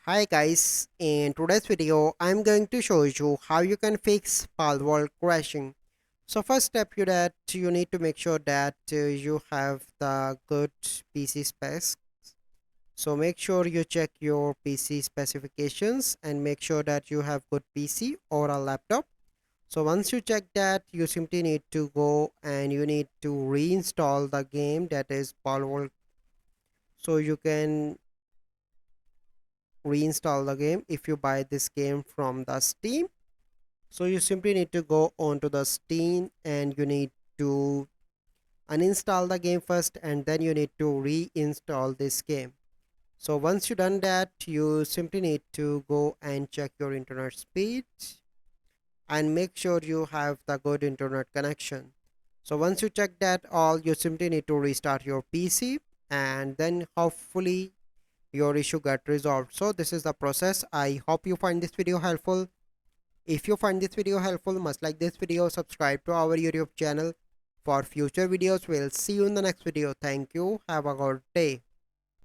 Hi guys, in today's video I'm going to show you how you can fix Palworld crashing. So first step you need to make sure that you have the good PC specs. So make sure you check your PC specifications and make sure that you have good PC or a laptop. So once you check that, you simply need to go and you need to reinstall the game, that is Palworld. So you can reinstall the game if you buy this game from the Steam. So you simply need to go onto the Steam and you need to uninstall the game first, and then you need to reinstall this game. So once you done that, you simply need to go and check your internet speed and make sure you have the good internet connection. So once you check that all, you simply need to restart your PC, and then hopefully your issue get resolved. So this is the process. I hope you find this video helpful. If you find this video helpful, must like this video, subscribe to our YouTube channel for future videos. We'll see you in the next video. Thank you. Have a good day.